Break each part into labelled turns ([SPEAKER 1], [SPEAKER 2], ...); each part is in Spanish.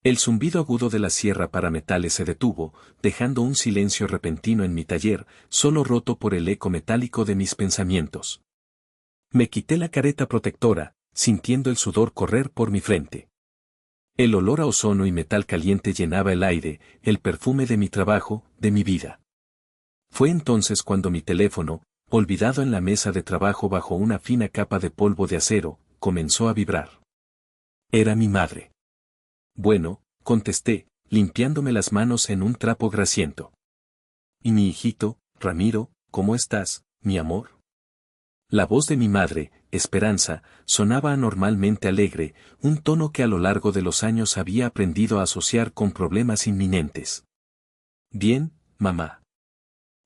[SPEAKER 1] El zumbido agudo de la sierra para metales se detuvo, dejando un silencio repentino en mi taller, solo roto por el eco metálico de mis pensamientos. Me quité la careta protectora, sintiendo el sudor correr por mi frente. El olor a ozono y metal caliente llenaba el aire, el perfume de mi trabajo, de mi vida. Fue entonces cuando mi teléfono, olvidado en la mesa de trabajo bajo una fina capa de polvo de acero, comenzó a vibrar. Era mi madre. Bueno, contesté, limpiándome las manos en un trapo grasiento. ¿Y mi hijito, Ramiro, cómo estás, mi amor? La voz de mi madre, Esperanza, sonaba anormalmente alegre, un tono que a lo largo de los años había aprendido a asociar con problemas inminentes. Bien, mamá.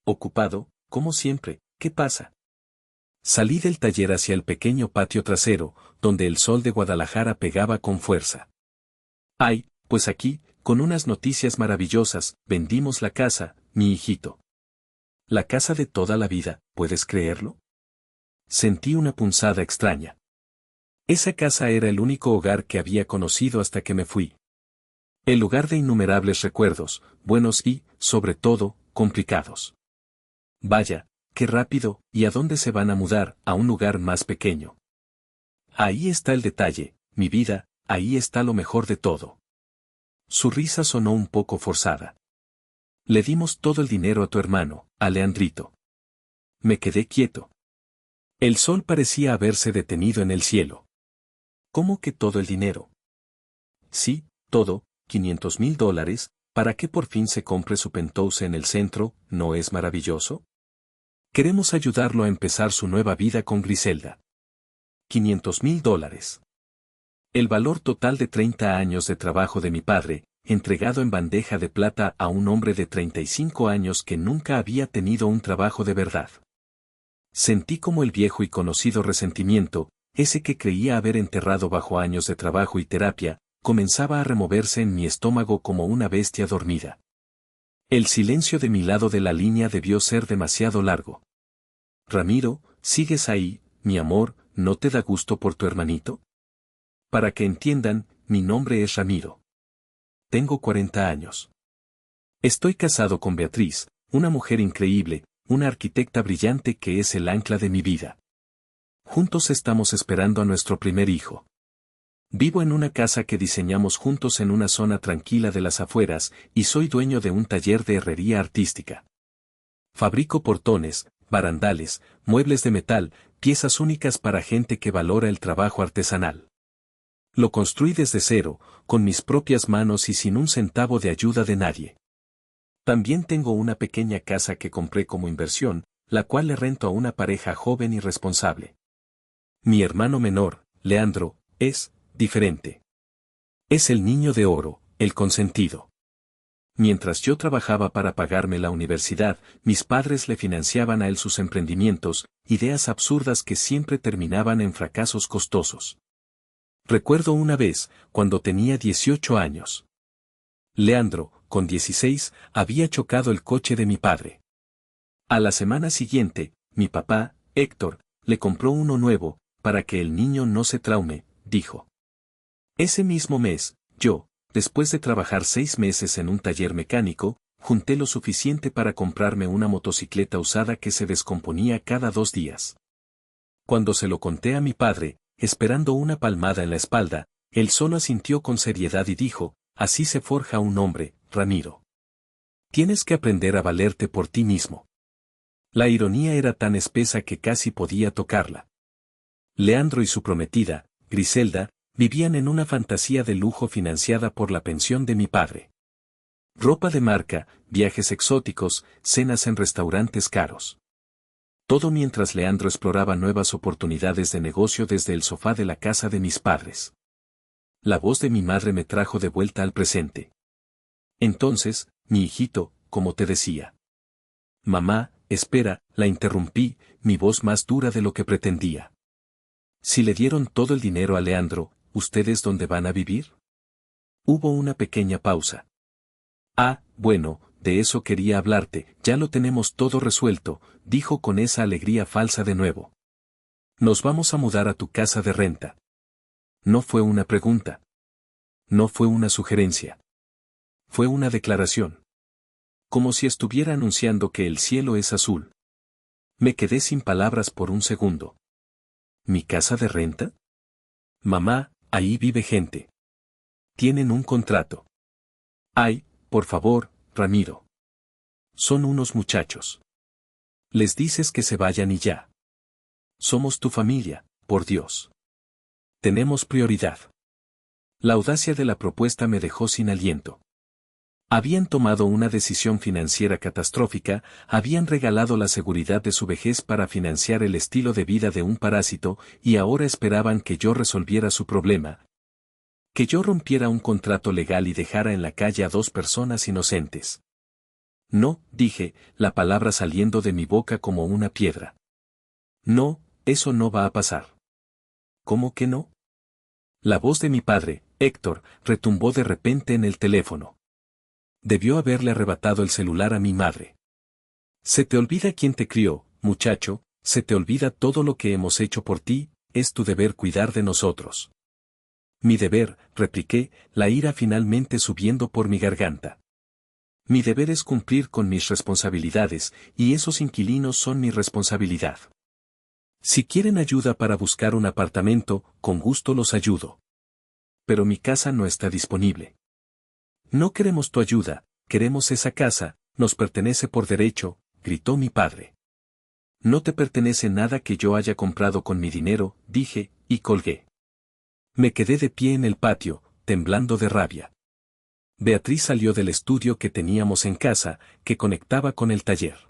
[SPEAKER 1] Ocupado, como siempre, ¿qué pasa? Salí del taller hacia el pequeño patio trasero, donde el sol de Guadalajara pegaba con fuerza. Ay, pues aquí, con unas noticias maravillosas, vendimos la casa, mi hijito. La casa de toda la vida, ¿puedes creerlo? Sentí una punzada extraña. Esa casa era el único hogar que había conocido hasta que me fui. El lugar de innumerables recuerdos, buenos y, sobre todo, complicados. Vaya, qué rápido, ¿y a dónde se van a mudar? A un lugar más pequeño. Ahí está el detalle, mi vida, ahí está lo mejor de todo. Su risa sonó un poco forzada. Le dimos todo el dinero a tu hermano, a Leandrito. Me quedé quieto. El sol parecía haberse detenido en el cielo. ¿Cómo que todo el dinero? Sí, todo, $500,000, para que por fin se compre su penthouse en el centro, ¿no es maravilloso? Queremos ayudarlo a empezar su nueva vida con Griselda. $500,000. El valor total de 30 años de trabajo de mi padre, entregado en bandeja de plata a un hombre de 35 años que nunca había tenido un trabajo de verdad. Sentí como el viejo y conocido resentimiento, ese que creía haber enterrado bajo años de trabajo y terapia, comenzaba a removerse en mi estómago como una bestia dormida. El silencio de mi lado de la línea debió ser demasiado largo. Ramiro, ¿sigues ahí, mi amor? ¿No te da gusto por tu hermanito? Para que entiendan, mi nombre es Ramiro. Tengo 40 años. Estoy casado con Beatriz, una mujer increíble, una arquitecta brillante que es el ancla de mi vida. Juntos estamos esperando a nuestro primer hijo. Vivo en una casa que diseñamos juntos en una zona tranquila de las afueras, y soy dueño de un taller de herrería artística. Fabrico portones, barandales, muebles de metal, piezas únicas para gente que valora el trabajo artesanal. Lo construí desde cero, con mis propias manos y sin un centavo de ayuda de nadie. También tengo una pequeña casa que compré como inversión, la cual le rento a una pareja joven y responsable. Mi hermano menor, Leandro, es diferente. Es el niño de oro, el consentido. Mientras yo trabajaba para pagarme la universidad, mis padres le financiaban a él sus emprendimientos, ideas absurdas que siempre terminaban en fracasos costosos. Recuerdo una vez, cuando tenía 18 años. Leandro, con 16, había chocado el coche de mi padre. A la semana siguiente, mi papá, Héctor, le compró uno nuevo, para que el niño no se traume, dijo. Ese mismo mes, yo, después de trabajar 6 meses en un taller mecánico, junté lo suficiente para comprarme una motocicleta usada que se descomponía cada 2 días. Cuando se lo conté a mi padre, esperando una palmada en la espalda, él solo asintió con seriedad y dijo, así se forja un hombre, Ramiro. Tienes que aprender a valerte por ti mismo. La ironía era tan espesa que casi podía tocarla. Leandro y su prometida, Griselda, vivían en una fantasía de lujo financiada por la pensión de mi padre. Ropa de marca, viajes exóticos, cenas en restaurantes caros. Todo mientras Leandro exploraba nuevas oportunidades de negocio desde el sofá de la casa de mis padres. La voz de mi madre me trajo de vuelta al presente. Entonces, mi hijito, como te decía. Mamá, espera, la interrumpí, mi voz más dura de lo que pretendía. Si le dieron todo el dinero a Leandro, ¿ustedes dónde van a vivir? Hubo una pequeña pausa. Ah, bueno, de eso quería hablarte, ya lo tenemos todo resuelto, dijo con esa alegría falsa de nuevo. Nos vamos a mudar a tu casa de renta. No fue una pregunta. No fue una sugerencia. Fue una declaración. Como si estuviera anunciando que el cielo es azul. Me quedé sin palabras por un segundo. ¿Mi casa de renta? Mamá, ahí vive gente. Tienen un contrato. Ay, por favor, Ramiro. Son unos muchachos. Les dices que se vayan y ya. Somos tu familia, por Dios. Tenemos prioridad. La audacia de la propuesta me dejó sin aliento. Habían tomado una decisión financiera catastrófica, habían regalado la seguridad de su vejez para financiar el estilo de vida de un parásito, y ahora esperaban que yo resolviera su problema. Que yo rompiera un contrato legal y dejara en la calle a 2 personas inocentes. No, dije, la palabra saliendo de mi boca como una piedra. No, eso no va a pasar. ¿Cómo que no? La voz de mi padre, Héctor, retumbó de repente en el teléfono. Debió haberle arrebatado el celular a mi madre. Se te olvida quién te crió, muchacho, se te olvida todo lo que hemos hecho por ti, es tu deber cuidar de nosotros. Mi deber, repliqué, la ira finalmente subiendo por mi garganta. Mi deber es cumplir con mis responsabilidades, y esos inquilinos son mi responsabilidad. Si quieren ayuda para buscar un apartamento, con gusto los ayudo. Pero mi casa no está disponible. No queremos tu ayuda, queremos esa casa, nos pertenece por derecho, gritó mi padre. No te pertenece nada que yo haya comprado con mi dinero, dije, y colgué. Me quedé de pie en el patio, temblando de rabia. Beatriz salió del estudio que teníamos en casa, que conectaba con el taller.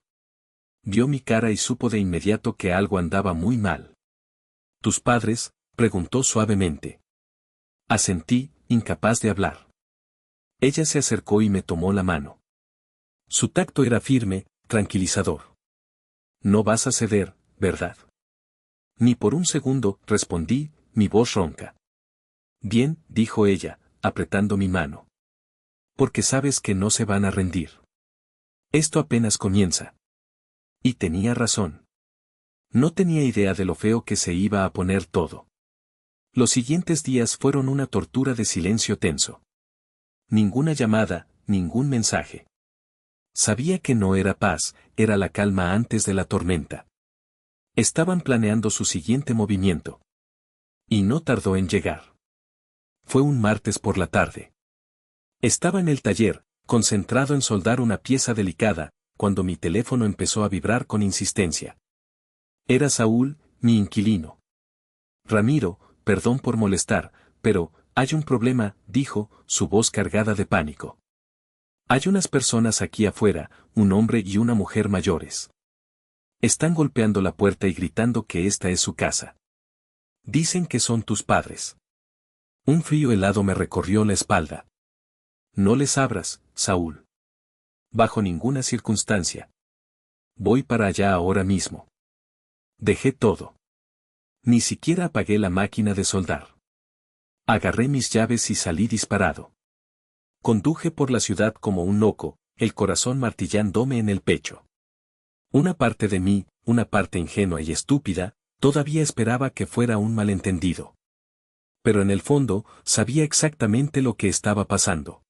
[SPEAKER 1] Vio mi cara y supo de inmediato que algo andaba muy mal. ¿Tus padres?, preguntó suavemente. Asentí, incapaz de hablar. Ella se acercó y me tomó la mano. Su tacto era firme, tranquilizador. No vas a ceder, ¿verdad? Ni por un segundo, respondí, mi voz ronca. Bien, dijo ella, apretando mi mano. Porque sabes que no se van a rendir. Esto apenas comienza. Y tenía razón. No tenía idea de lo feo que se iba a poner todo. Los siguientes días fueron una tortura de silencio tenso. Ninguna llamada, ningún mensaje. Sabía que no era paz, era la calma antes de la tormenta. Estaban planeando su siguiente movimiento. Y no tardó en llegar. Fue un martes por la tarde. Estaba en el taller, concentrado en soldar una pieza delicada, cuando mi teléfono empezó a vibrar con insistencia. Era Saúl, mi inquilino. Ramiro, perdón por molestar, pero, hay un problema, dijo, su voz cargada de pánico. Hay unas personas aquí afuera, un hombre y una mujer mayores. Están golpeando la puerta y gritando que esta es su casa. Dicen que son tus padres. Un frío helado me recorrió la espalda. No les abras, Saúl. Bajo ninguna circunstancia. Voy para allá ahora mismo. Dejé todo. Ni siquiera apagué la máquina de soldar. Agarré mis llaves y salí disparado. Conduje por la ciudad como un loco, el corazón martillándome en el pecho. Una parte de mí, una parte ingenua y estúpida, todavía esperaba que fuera un malentendido. Pero en el fondo, sabía exactamente lo que estaba pasando.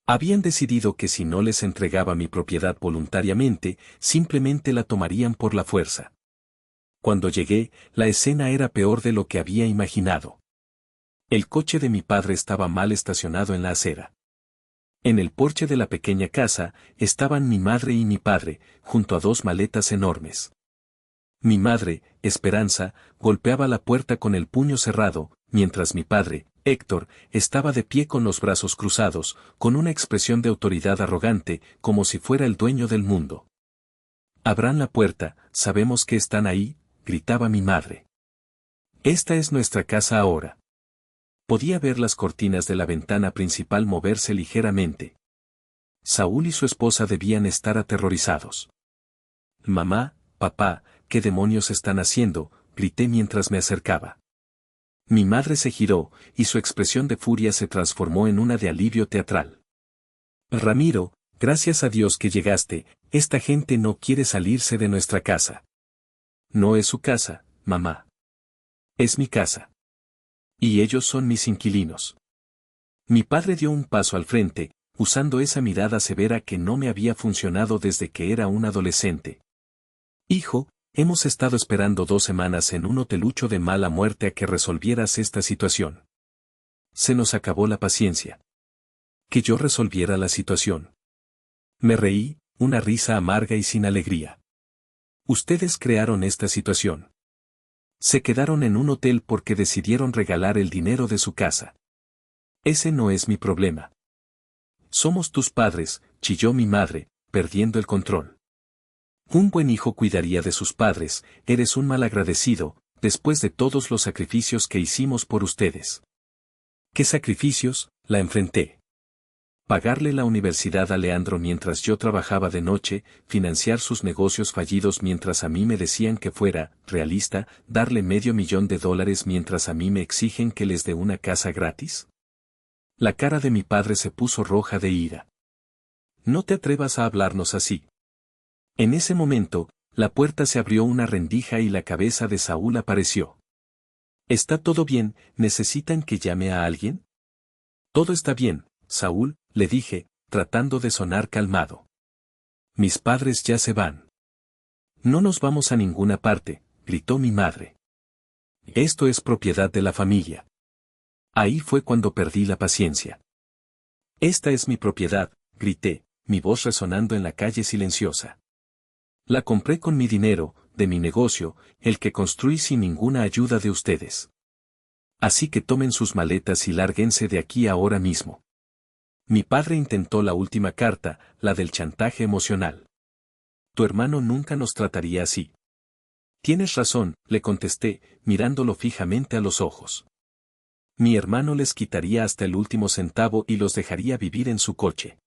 [SPEAKER 1] Habían decidido que si no les entregaba mi propiedad voluntariamente, simplemente la tomarían por la fuerza. Cuando llegué, la escena era peor de lo que había imaginado. El coche de mi padre estaba mal estacionado en la acera. En el porche de la pequeña casa, estaban mi madre y mi padre, junto a 2 maletas enormes. Mi madre, Esperanza, golpeaba la puerta con el puño cerrado, mientras mi padre, Héctor, estaba de pie con los brazos cruzados, con una expresión de autoridad arrogante, como si fuera el dueño del mundo. «Abran la puerta, sabemos que están ahí», gritaba mi madre. «Esta es nuestra casa ahora». Podía ver las cortinas de la ventana principal moverse ligeramente. Saúl y su esposa debían estar aterrorizados. «Mamá, papá, ¿qué demonios están haciendo?», grité mientras me acercaba. Mi madre se giró, y su expresión de furia se transformó en una de alivio teatral. «Ramiro, gracias a Dios que llegaste, esta gente no quiere salirse de nuestra casa». «No es su casa, mamá. Es mi casa. Y ellos son mis inquilinos». Mi padre dio un paso al frente, usando esa mirada severa que no me había funcionado desde que era un adolescente. Hijo, hemos estado esperando 2 semanas en un hotelucho de mala muerte a que resolvieras esta situación. Se nos acabó la paciencia. Que yo resolviera la situación. Me reí, una risa amarga y sin alegría. Ustedes crearon esta situación. Se quedaron en un hotel porque decidieron regalar el dinero de su casa. Ese no es mi problema. Somos tus padres, chilló mi madre, perdiendo el control. Un buen hijo cuidaría de sus padres, eres un malagradecido, después de todos los sacrificios que hicimos por ustedes. ¿Qué sacrificios? La enfrenté. Pagarle la universidad a Leandro mientras yo trabajaba de noche, financiar sus negocios fallidos mientras a mí me decían que fuera realista, darle $500,000 mientras a mí me exigen que les dé una casa gratis. La cara de mi padre se puso roja de ira. No te atrevas a hablarnos así. En ese momento, la puerta se abrió una rendija y la cabeza de Saúl apareció. ¿Está todo bien? ¿Necesitan que llame a alguien? Todo está bien, Saúl, le dije, tratando de sonar calmado. Mis padres ya se van. No nos vamos a ninguna parte, gritó mi madre. Esto es propiedad de la familia. Ahí fue cuando perdí la paciencia. Esta es mi propiedad, grité, mi voz resonando en la calle silenciosa. La compré con mi dinero, de mi negocio, el que construí sin ninguna ayuda de ustedes. Así que tomen sus maletas y lárguense de aquí ahora mismo. Mi padre intentó la última carta, la del chantaje emocional. Tu hermano nunca nos trataría así. Tienes razón, le contesté, mirándolo fijamente a los ojos. Mi hermano les quitaría hasta el último centavo y los dejaría vivir en su coche.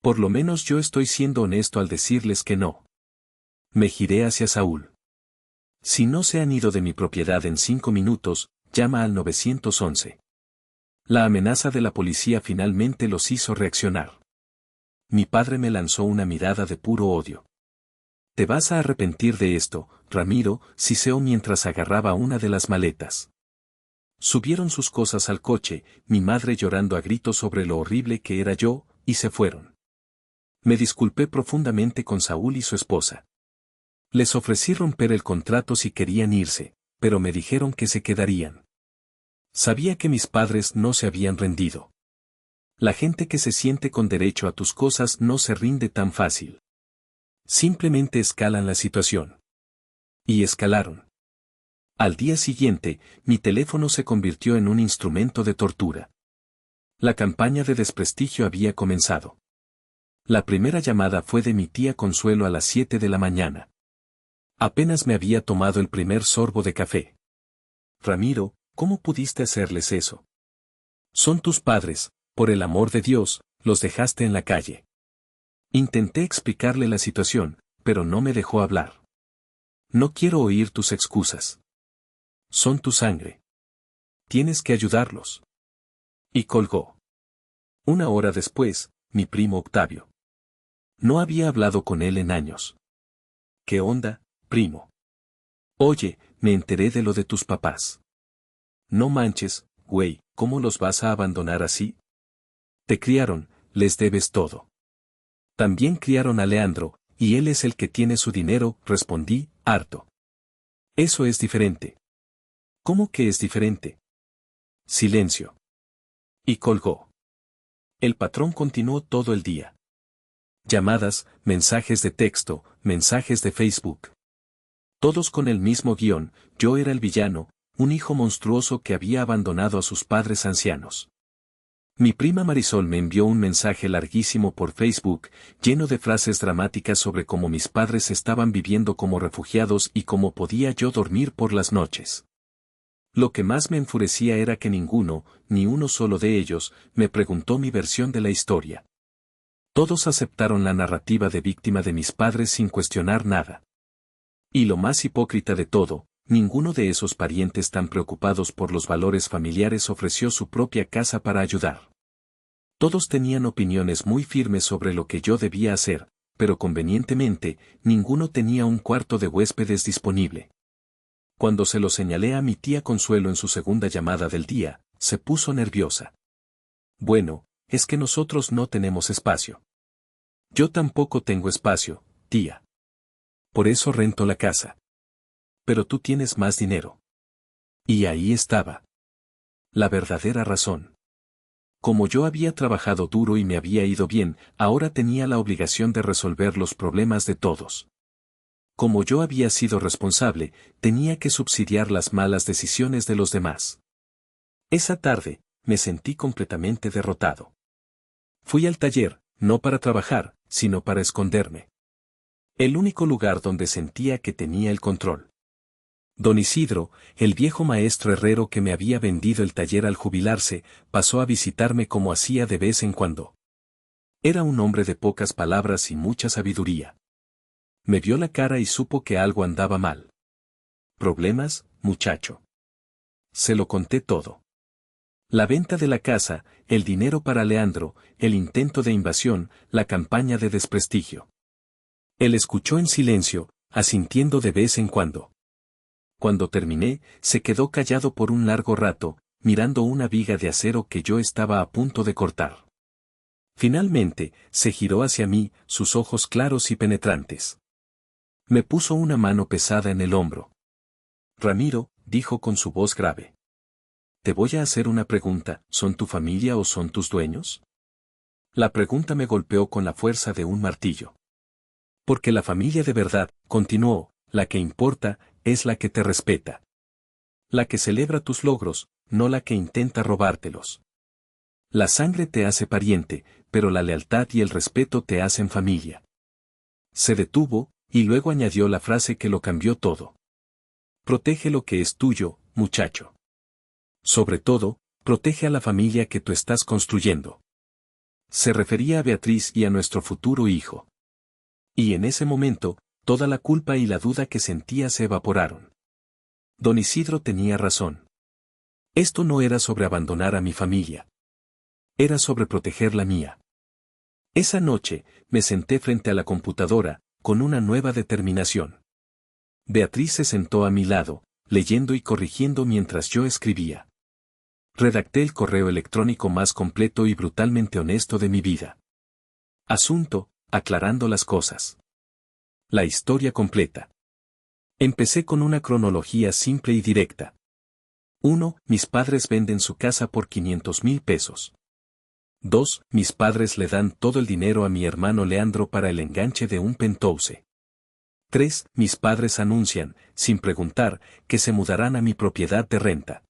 [SPEAKER 1] Por lo menos yo estoy siendo honesto al decirles que no. Me giré hacia Saúl. Si no se han ido de mi propiedad en 5 minutos, llama al 911. La amenaza de la policía finalmente los hizo reaccionar. Mi padre me lanzó una mirada de puro odio. Te vas a arrepentir de esto, Ramiro, siseó mientras agarraba una de las maletas. Subieron sus cosas al coche, mi madre llorando a gritos sobre lo horrible que era yo, y se fueron. Me disculpé profundamente con Saúl y su esposa. Les ofrecí romper el contrato si querían irse, pero me dijeron que se quedarían. Sabía que mis padres no se habían rendido. La gente que se siente con derecho a tus cosas no se rinde tan fácil. Simplemente escalan la situación. Y escalaron. Al día siguiente, mi teléfono se convirtió en un instrumento de tortura. La campaña de desprestigio había comenzado. La primera llamada fue de mi tía Consuelo a las 7 de la mañana. Apenas me había tomado el primer sorbo de café. Ramiro, ¿cómo pudiste hacerles eso? Son tus padres, por el amor de Dios, los dejaste en la calle. Intenté explicarle la situación, pero no me dejó hablar. No quiero oír tus excusas. Son tu sangre. Tienes que ayudarlos. Y colgó. 1 hora después, mi primo Octavio. No había hablado con él en años. ¿Qué onda, primo? Oye, me enteré de lo de tus papás. No manches, güey, ¿cómo los vas a abandonar así? Te criaron, les debes todo. También criaron a Leandro, y él es el que tiene su dinero, respondí, harto. Eso es diferente. ¿Cómo que es diferente? Silencio. Y colgó. El patrón continuó todo el día. Llamadas, mensajes de texto, mensajes de Facebook. Todos con el mismo guión, yo era el villano, un hijo monstruoso que había abandonado a sus padres ancianos. Mi prima Marisol me envió un mensaje larguísimo por Facebook, lleno de frases dramáticas sobre cómo mis padres estaban viviendo como refugiados y cómo podía yo dormir por las noches. Lo que más me enfurecía era que ninguno, ni uno solo de ellos, me preguntó mi versión de la historia. Todos aceptaron la narrativa de víctima de mis padres sin cuestionar nada. Y lo más hipócrita de todo, ninguno de esos parientes tan preocupados por los valores familiares ofreció su propia casa para ayudar. Todos tenían opiniones muy firmes sobre lo que yo debía hacer, pero convenientemente, ninguno tenía un cuarto de huéspedes disponible. Cuando se lo señalé a mi tía Consuelo en su segunda llamada del día, se puso nerviosa. Bueno, es que nosotros no tenemos espacio. Yo tampoco tengo espacio, tía. Por eso rento la casa. Pero tú tienes más dinero. Y ahí estaba. La verdadera razón. Como yo había trabajado duro y me había ido bien, ahora tenía la obligación de resolver los problemas de todos. Como yo había sido responsable, tenía que subsidiar las malas decisiones de los demás. Esa tarde, me sentí completamente derrotado. Fui al taller, no para trabajar, sino para esconderme. El único lugar donde sentía que tenía el control. Don Isidro, el viejo maestro herrero que me había vendido el taller al jubilarse, pasó a visitarme como hacía de vez en cuando. Era un hombre de pocas palabras y mucha sabiduría. Me vio la cara y supo que algo andaba mal. ¿Problemas, muchacho? Se lo conté todo. La venta de la casa, el dinero para Leandro, el intento de invasión, la campaña de desprestigio. Él escuchó en silencio, asintiendo de vez en cuando. Cuando terminé, se quedó callado por un largo rato, mirando una viga de acero que yo estaba a punto de cortar. Finalmente, se giró hacia mí, sus ojos claros y penetrantes. Me puso una mano pesada en el hombro. Ramiro, dijo con su voz grave. Te voy a hacer una pregunta, ¿son tu familia o son tus dueños? La pregunta me golpeó con la fuerza de un martillo. Porque la familia de verdad, continuó, la que importa, es la que te respeta. La que celebra tus logros, no la que intenta robártelos. La sangre te hace pariente, pero la lealtad y el respeto te hacen familia. Se detuvo, y luego añadió la frase que lo cambió todo. Protege lo que es tuyo, muchacho. Sobre todo, protege a la familia que tú estás construyendo. Se refería a Beatriz y a nuestro futuro hijo. Y en ese momento, toda la culpa y la duda que sentía se evaporaron. Don Isidro tenía razón. Esto no era sobre abandonar a mi familia. Era sobre proteger la mía. Esa noche, me senté frente a la computadora, con una nueva determinación. Beatriz se sentó a mi lado, leyendo y corrigiendo mientras yo escribía. Redacté el correo electrónico más completo y brutalmente honesto de mi vida. Asunto, aclarando las cosas. La historia completa. Empecé con una cronología simple y directa. 1. Mis padres venden su casa por 500,000 pesos. 2. Mis padres le dan todo el dinero a mi hermano Leandro para el enganche de un penthouse. 3. Mis padres anuncian, sin preguntar, que se mudarán a mi propiedad de renta.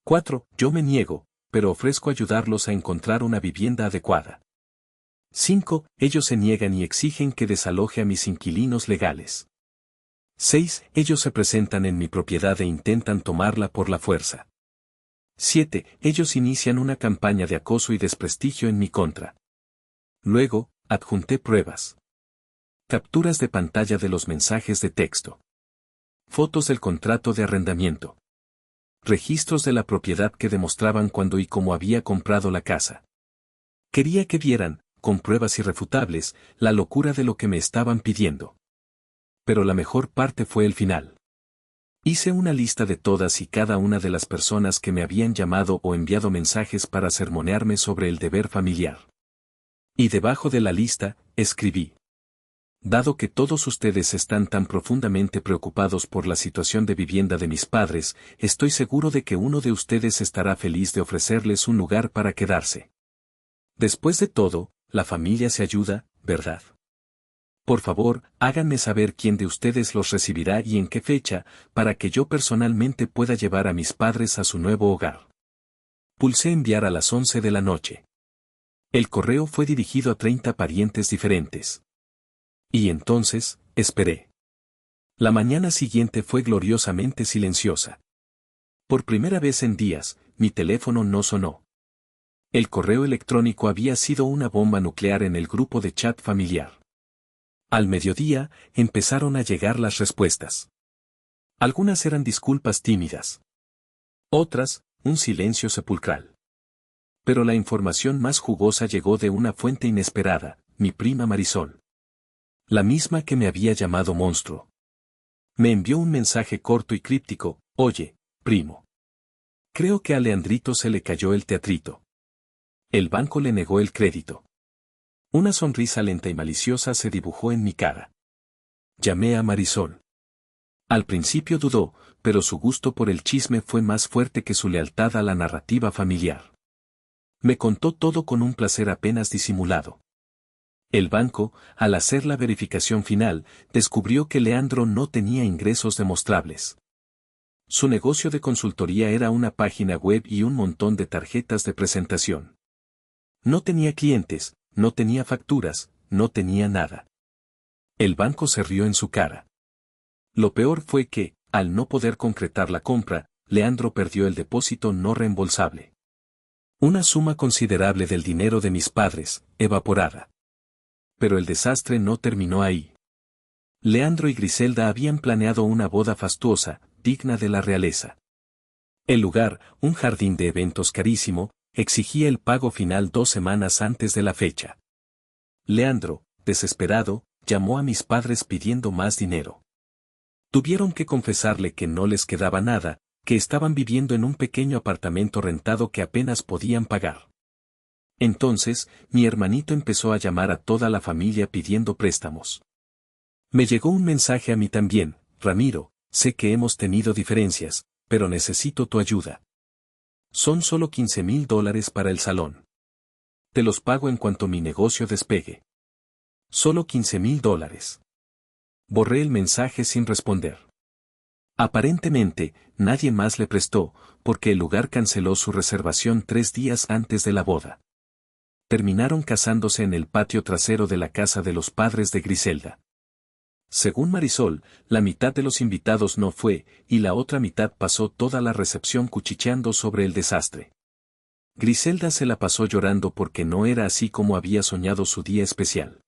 [SPEAKER 1] 4. Yo me niego, pero ofrezco ayudarlos a encontrar una vivienda adecuada. 5. Ellos se niegan y exigen que desaloje a mis inquilinos legales. 6. Ellos se presentan en mi propiedad e intentan tomarla por la fuerza. 7. Ellos inician una campaña de acoso y desprestigio en mi contra. Luego, adjunté pruebas. Capturas de pantalla de los mensajes de texto. Fotos del contrato de arrendamiento. Registros de la propiedad que demostraban cuándo y cómo había comprado la casa. Quería que vieran, con pruebas irrefutables, la locura de lo que me estaban pidiendo. Pero la mejor parte fue el final. Hice una lista de todas y cada una de las personas que me habían llamado o enviado mensajes para sermonearme sobre el deber familiar. Y debajo de la lista, escribí. Dado que todos ustedes están tan profundamente preocupados por la situación de vivienda de mis padres, estoy seguro de que uno de ustedes estará feliz de ofrecerles un lugar para quedarse. Después de todo, la familia se ayuda, ¿verdad? Por favor, háganme saber quién de ustedes los recibirá y en qué fecha, para que yo personalmente pueda llevar a mis padres a su nuevo hogar. Pulsé enviar a las 11 de la noche. El correo fue dirigido a 30 parientes diferentes. Y entonces, esperé. La mañana siguiente fue gloriosamente silenciosa. Por primera vez en días, mi teléfono no sonó. El correo electrónico había sido una bomba nuclear en el grupo de chat familiar. Al mediodía, empezaron a llegar las respuestas. Algunas eran disculpas tímidas. Otras, un silencio sepulcral. Pero la información más jugosa llegó de una fuente inesperada, mi prima Marisol. La misma que me había llamado monstruo. Me envió un mensaje corto y críptico, oye, primo. Creo que a Leandrito se le cayó el teatrito. El banco le negó el crédito. Una sonrisa lenta y maliciosa se dibujó en mi cara. Llamé a Marisol. Al principio dudó, pero su gusto por el chisme fue más fuerte que su lealtad a la narrativa familiar. Me contó todo con un placer apenas disimulado. El banco, al hacer la verificación final, descubrió que Leandro no tenía ingresos demostrables. Su negocio de consultoría era una página web y un montón de tarjetas de presentación. No tenía clientes, no tenía facturas, no tenía nada. El banco se rió en su cara. Lo peor fue que, al no poder concretar la compra, Leandro perdió el depósito no reembolsable. Una suma considerable del dinero de mis padres, evaporada. Pero el desastre no terminó ahí. Leandro y Griselda habían planeado una boda fastuosa, digna de la realeza. El lugar, un jardín de eventos carísimo, exigía el pago final 2 semanas antes de la fecha. Leandro, desesperado, llamó a mis padres pidiendo más dinero. Tuvieron que confesarle que no les quedaba nada, que estaban viviendo en un pequeño apartamento rentado que apenas podían pagar. Entonces, mi hermanito empezó a llamar a toda la familia pidiendo préstamos. Me llegó un mensaje a mí también: Ramiro, sé que hemos tenido diferencias, pero necesito tu ayuda. Son solo $15,000 para el salón. Te los pago en cuanto mi negocio despegue. Solo $15,000. Borré el mensaje sin responder. Aparentemente, nadie más le prestó, porque el lugar canceló su reservación 3 días antes de la boda. Terminaron casándose en el patio trasero de la casa de los padres de Griselda. Según Marisol, la mitad de los invitados no fue, y la otra mitad pasó toda la recepción cuchicheando sobre el desastre. Griselda se la pasó llorando porque no era así como había soñado su día especial.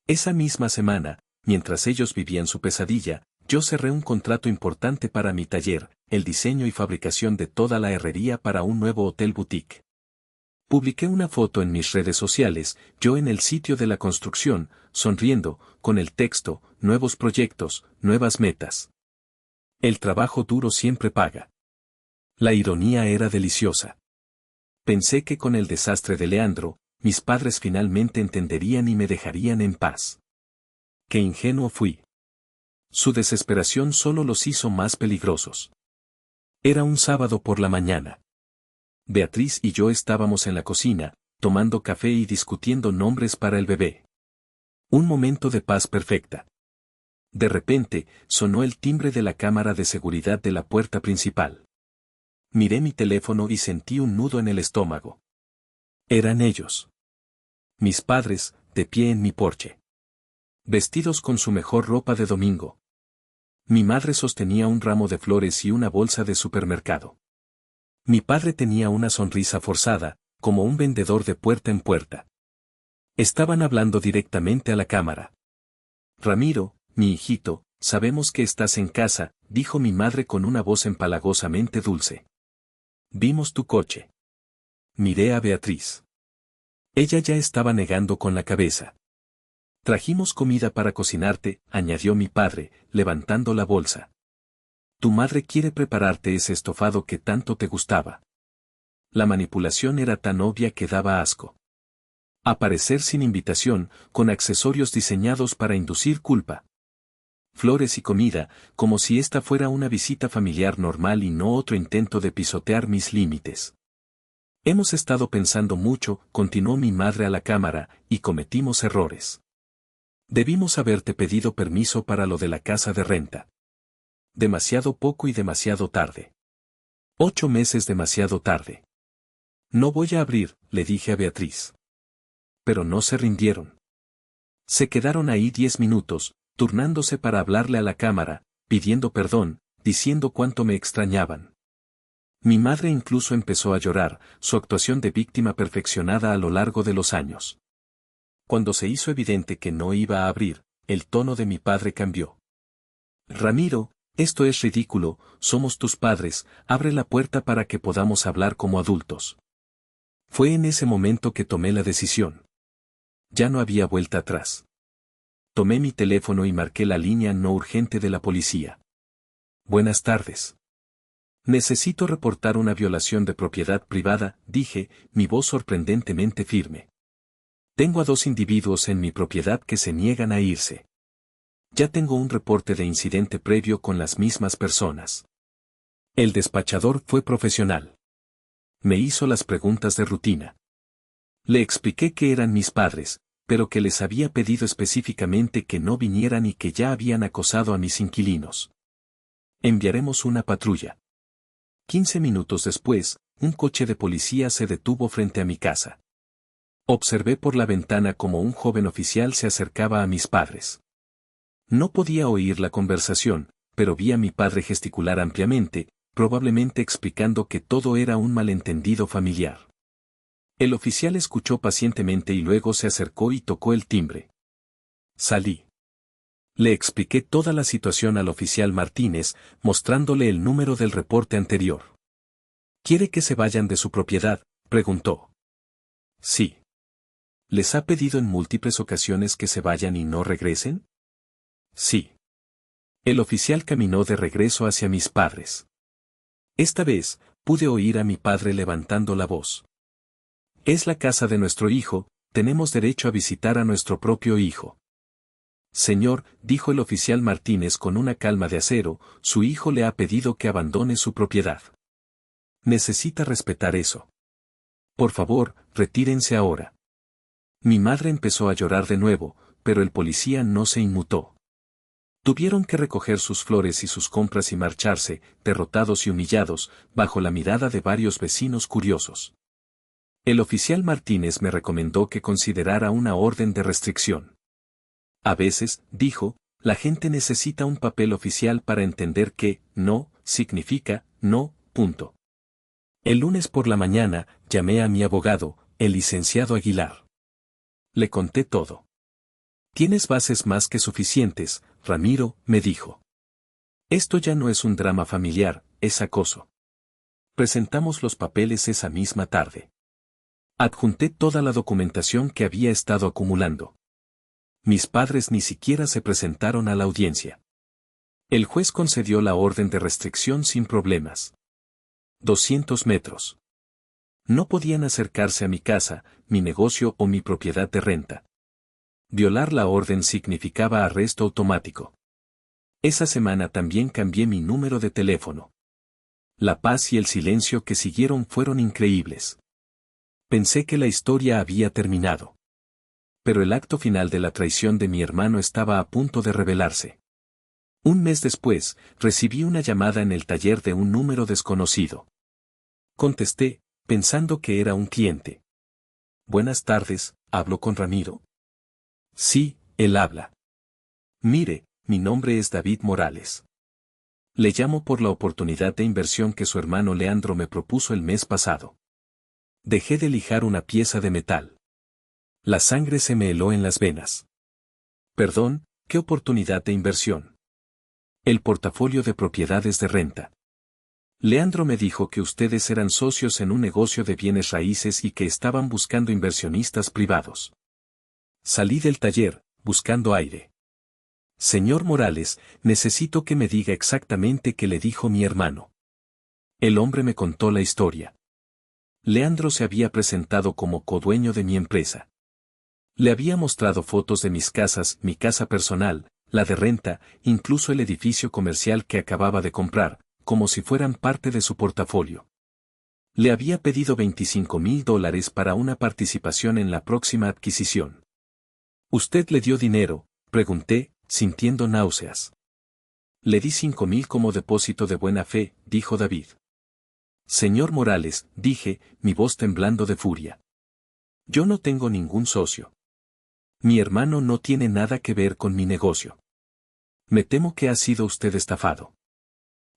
[SPEAKER 1] Esa misma semana, mientras ellos vivían su pesadilla, yo cerré un contrato importante para mi taller, el diseño y fabricación de toda la herrería para un nuevo hotel boutique. Publiqué una foto en mis redes sociales, yo en el sitio de la construcción, sonriendo, con el texto: nuevos proyectos, nuevas metas. El trabajo duro siempre paga. La ironía era deliciosa. Pensé que con el desastre de Leandro, mis padres finalmente entenderían y me dejarían en paz. Qué ingenuo fui. Su desesperación solo los hizo más peligrosos. Era un sábado por la mañana. Beatriz y yo estábamos en la cocina, tomando café y discutiendo nombres para el bebé. Un momento de paz perfecta. De repente, sonó el timbre de la cámara de seguridad de la puerta principal. Miré mi teléfono y sentí un nudo en el estómago. Eran ellos. Mis padres, de pie en mi porche. Vestidos con su mejor ropa de domingo. Mi madre sostenía un ramo de flores y una bolsa de supermercado. Mi padre tenía una sonrisa forzada, como un vendedor de puerta en puerta. Estaban hablando directamente a la cámara. Ramiro, mi hijito, sabemos que estás en casa, dijo mi madre con una voz empalagosamente dulce. Vimos tu coche. Miré a Beatriz. Ella ya estaba negando con la cabeza. Trajimos comida para cocinarte, añadió mi padre, levantando la bolsa. Tu madre quiere prepararte ese estofado que tanto te gustaba. La manipulación era tan obvia que daba asco. Aparecer sin invitación, con accesorios diseñados para inducir culpa. Flores y comida, como si esta fuera una visita familiar normal y no otro intento de pisotear mis límites. Hemos estado pensando mucho, continuó mi madre a la cámara, y cometimos errores. Debimos haberte pedido permiso para lo de la casa de renta. Demasiado poco y demasiado tarde. 8 meses demasiado tarde. No voy a abrir, le dije a Beatriz. Pero no se rindieron. Se quedaron ahí 10 minutos, turnándose para hablarle a la cámara, pidiendo perdón, diciendo cuánto me extrañaban. Mi madre incluso empezó a llorar, su actuación de víctima perfeccionada a lo largo de los años. Cuando se hizo evidente que no iba a abrir, el tono de mi padre cambió. Ramiro, esto es ridículo, somos tus padres, abre la puerta para que podamos hablar como adultos. Fue en ese momento que tomé la decisión. Ya no había vuelta atrás. Tomé mi teléfono y marqué la línea no urgente de la policía. Buenas tardes. Necesito reportar una violación de propiedad privada, dije, mi voz sorprendentemente firme. Tengo a 2 individuos en mi propiedad que se niegan a irse. Ya tengo un reporte de incidente previo con las mismas personas. El despachador fue profesional. Me hizo las preguntas de rutina. Le expliqué que eran mis padres, pero que les había pedido específicamente que no vinieran y que ya habían acosado a mis inquilinos. Enviaremos una patrulla. 15 minutos después, un coche de policía se detuvo frente a mi casa. Observé por la ventana cómo un joven oficial se acercaba a mis padres. No podía oír la conversación, pero vi a mi padre gesticular ampliamente, probablemente explicando que todo era un malentendido familiar. El oficial escuchó pacientemente y luego se acercó y tocó el timbre. Salí. Le expliqué toda la situación al oficial Martínez, mostrándole el número del reporte anterior. ¿Quiere que se vayan de su propiedad?, preguntó. Sí. ¿Les ha pedido en múltiples ocasiones que se vayan y no regresen? Sí. El oficial caminó de regreso hacia mis padres. Esta vez, pude oír a mi padre levantando la voz. Es la casa de nuestro hijo, tenemos derecho a visitar a nuestro propio hijo. Señor, dijo el oficial Martínez con una calma de acero, su hijo le ha pedido que abandone su propiedad. Necesita respetar eso. Por favor, retírense ahora. Mi madre empezó a llorar de nuevo, pero el policía no se inmutó. Tuvieron que recoger sus flores y sus compras y marcharse, derrotados y humillados, bajo la mirada de varios vecinos curiosos. El oficial Martínez me recomendó que considerara una orden de restricción. A veces, dijo, la gente necesita un papel oficial para entender que, no, significa, no, punto. El lunes por la mañana, llamé a mi abogado, el licenciado Aguilar. Le conté todo. Tienes bases más que suficientes, Ramiro, me dijo. Esto ya no es un drama familiar, es acoso. Presentamos los papeles esa misma tarde. Adjunté toda la documentación que había estado acumulando. Mis padres ni siquiera se presentaron a la audiencia. El juez concedió la orden de restricción sin problemas. 200 metros. No podían acercarse a mi casa, mi negocio o mi propiedad de renta. Violar la orden significaba arresto automático. Esa semana también cambié mi número de teléfono. La paz y el silencio que siguieron fueron increíbles. Pensé que la historia había terminado. Pero el acto final de la traición de mi hermano estaba a punto de revelarse. Un mes después, recibí una llamada en el taller de un número desconocido. Contesté, pensando que era un cliente. Buenas tardes, ¿hablo con Ramiro? Sí, él habla. Mire, mi nombre es David Morales. Le llamo por la oportunidad de inversión que su hermano Leandro me propuso el mes pasado. Dejé de lijar una pieza de metal. La sangre se me heló en las venas. Perdón, ¿qué oportunidad de inversión? El portafolio de propiedades de renta. Leandro me dijo que ustedes eran socios en un negocio de bienes raíces y que estaban buscando inversionistas privados. Salí del taller, buscando aire. Señor Morales, necesito que me diga exactamente qué le dijo mi hermano. El hombre me contó la historia. Leandro se había presentado como codueño de mi empresa. Le había mostrado fotos de mis casas, mi casa personal, la de renta, incluso el edificio comercial que acababa de comprar, como si fueran parte de su portafolio. Le había pedido $25,000 para una participación en la próxima adquisición. ¿Usted le dio dinero?, pregunté, sintiendo náuseas. Le di 5,000 como depósito de buena fe, dijo David. Señor Morales, dije, mi voz temblando de furia. Yo no tengo ningún socio. Mi hermano no tiene nada que ver con mi negocio. Me temo que ha sido usted estafado.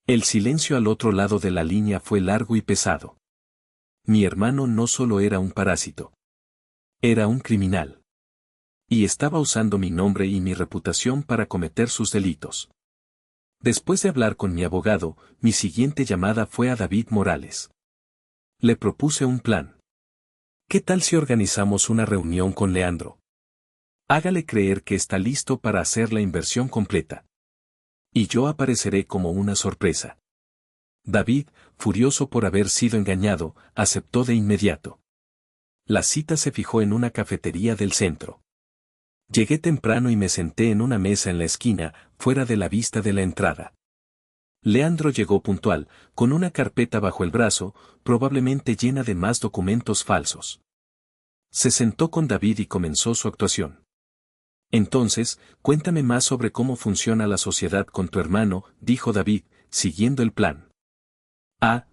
[SPEAKER 1] El silencio al otro lado de la línea fue largo y pesado. Mi hermano no solo era un parásito. Era un criminal. Y estaba usando mi nombre y mi reputación para cometer sus delitos. Después de hablar con mi abogado, mi siguiente llamada fue a David Morales. Le propuse un plan. ¿Qué tal si organizamos una reunión con Leandro? Hágale creer que está listo para hacer la inversión completa. Y yo apareceré como una sorpresa. David, furioso por haber sido engañado, aceptó de inmediato. La cita se fijó en una cafetería del centro. Llegué temprano y me senté en una mesa en la esquina, fuera de la vista de la entrada. Leandro llegó puntual, con una carpeta bajo el brazo, probablemente llena de más documentos falsos. Se sentó con David y comenzó su actuación. Entonces, cuéntame más sobre cómo funciona la sociedad con tu hermano, dijo David, siguiendo el plan.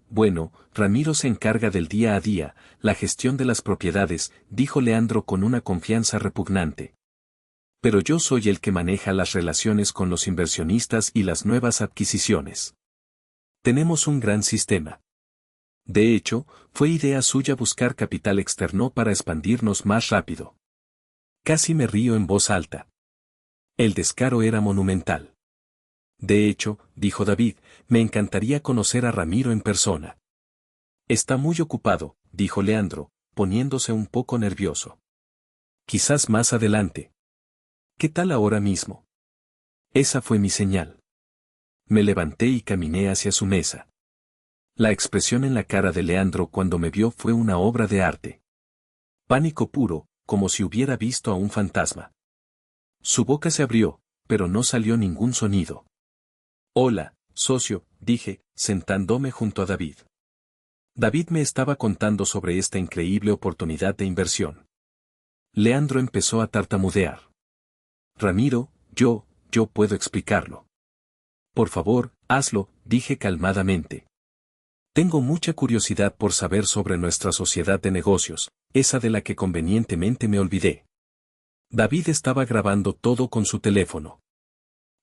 [SPEAKER 1] Bueno, Ramiro se encarga del día a día, la gestión de las propiedades, dijo Leandro con una confianza repugnante. Pero yo soy el que maneja las relaciones con los inversionistas y las nuevas adquisiciones. Tenemos un gran sistema. De hecho, fue idea suya buscar capital externo para expandirnos más rápido. Casi me río en voz alta. El descaro era monumental. De hecho, dijo David, me encantaría conocer a Ramiro en persona. Está muy ocupado, dijo Leandro, poniéndose un poco nervioso. Quizás más adelante. ¿Qué tal ahora mismo? Esa fue mi señal. Me levanté y caminé hacia su mesa. La expresión en la cara de Leandro cuando me vio fue una obra de arte. Pánico puro, como si hubiera visto a un fantasma. Su boca se abrió, pero no salió ningún sonido. Hola, socio, dije, sentándome junto a David. David me estaba contando sobre esta increíble oportunidad de inversión. Leandro empezó a tartamudear. Ramiro, yo puedo explicarlo. Por favor, hazlo, dije calmadamente. Tengo mucha curiosidad por saber sobre nuestra sociedad de negocios, esa de la que convenientemente me olvidé. David estaba grabando todo con su teléfono.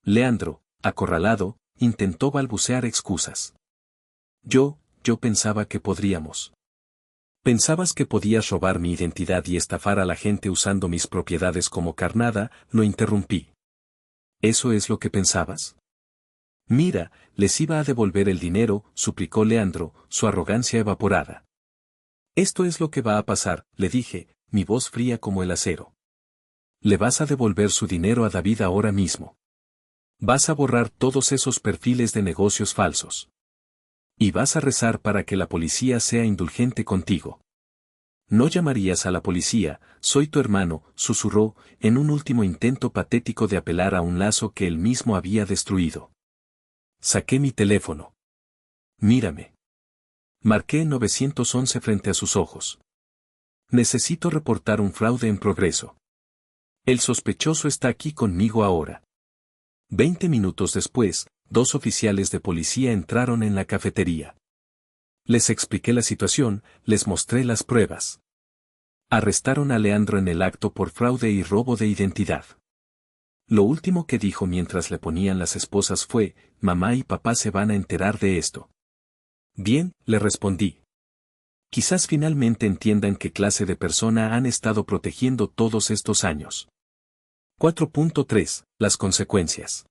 [SPEAKER 1] Leandro, acorralado, intentó balbucear excusas. Yo pensaba que podríamos. ¿Pensabas que podías robar mi identidad y estafar a la gente usando mis propiedades como carnada? Lo interrumpí. ¿Eso es lo que pensabas? Mira, les iba a devolver el dinero, suplicó Leandro, su arrogancia evaporada. Esto es lo que va a pasar, le dije, mi voz fría como el acero. Le vas a devolver su dinero a David ahora mismo. Vas a borrar todos esos perfiles de negocios falsos. Y vas a rezar para que la policía sea indulgente contigo. No llamarías a la policía, soy tu hermano, susurró, en un último intento patético de apelar a un lazo que él mismo había destruido. Saqué mi teléfono. Mírame. Marqué 911 frente a sus ojos. Necesito reportar un fraude en progreso. El sospechoso está aquí conmigo ahora. 20 minutos después, 2 oficiales de policía entraron en la cafetería. Les expliqué la situación, les mostré las pruebas. Arrestaron a Leandro en el acto por fraude y robo de identidad. Lo último que dijo mientras le ponían las esposas fue, mamá y papá se van a enterar de esto. Bien, le respondí. Quizás finalmente entiendan qué clase de persona han estado protegiendo todos estos años. 4.3. Las consecuencias.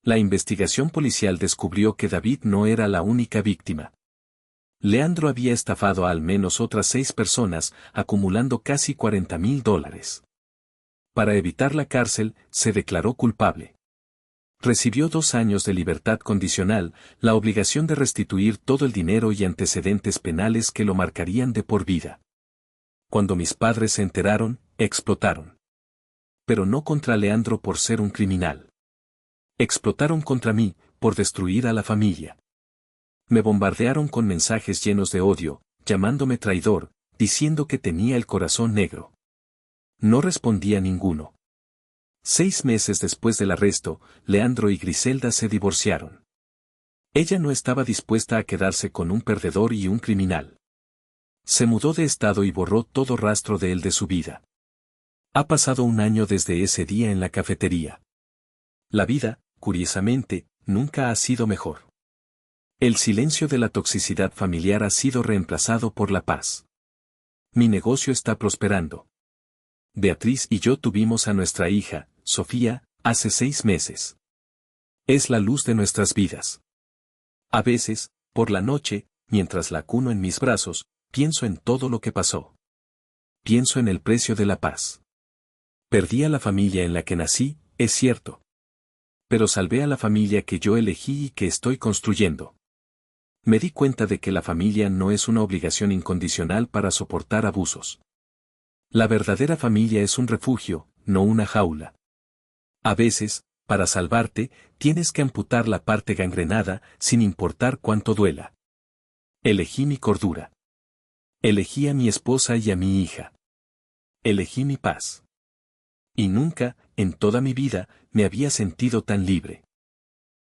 [SPEAKER 1] La investigación policial descubrió que David no era la única víctima. Leandro había estafado a al menos otras 6 personas, acumulando casi $40,000. Para evitar la cárcel, se declaró culpable. Recibió 2 años de libertad condicional, la obligación de restituir todo el dinero y antecedentes penales que lo marcarían de por vida. Cuando mis padres se enteraron, explotaron. Pero no contra Leandro por ser un criminal. Explotaron contra mí, por destruir a la familia. Me bombardearon con mensajes llenos de odio, llamándome traidor, diciendo que tenía el corazón negro. No respondí a ninguno. 6 meses después del arresto, Leandro y Griselda se divorciaron. Ella no estaba dispuesta a quedarse con un perdedor y un criminal. Se mudó de estado y borró todo rastro de él de su vida. Ha pasado 1 año desde ese día en la cafetería. La vida, curiosamente, nunca ha sido mejor. El silencio de la toxicidad familiar ha sido reemplazado por la paz. Mi negocio está prosperando. Beatriz y yo tuvimos a nuestra hija, Sofía, hace 6 meses. Es la luz de nuestras vidas. A veces, por la noche, mientras la acuno en mis brazos, pienso en todo lo que pasó. Pienso en el precio de la paz. Perdí a la familia en la que nací, es cierto. Pero salvé a la familia que yo elegí y que estoy construyendo. Me di cuenta de que la familia no es una obligación incondicional para soportar abusos. La verdadera familia es un refugio, no una jaula. A veces, para salvarte, tienes que amputar la parte gangrenada, sin importar cuánto duela. Elegí mi cordura. Elegí a mi esposa y a mi hija. Elegí mi paz. Y nunca, en toda mi vida, me había sentido tan libre.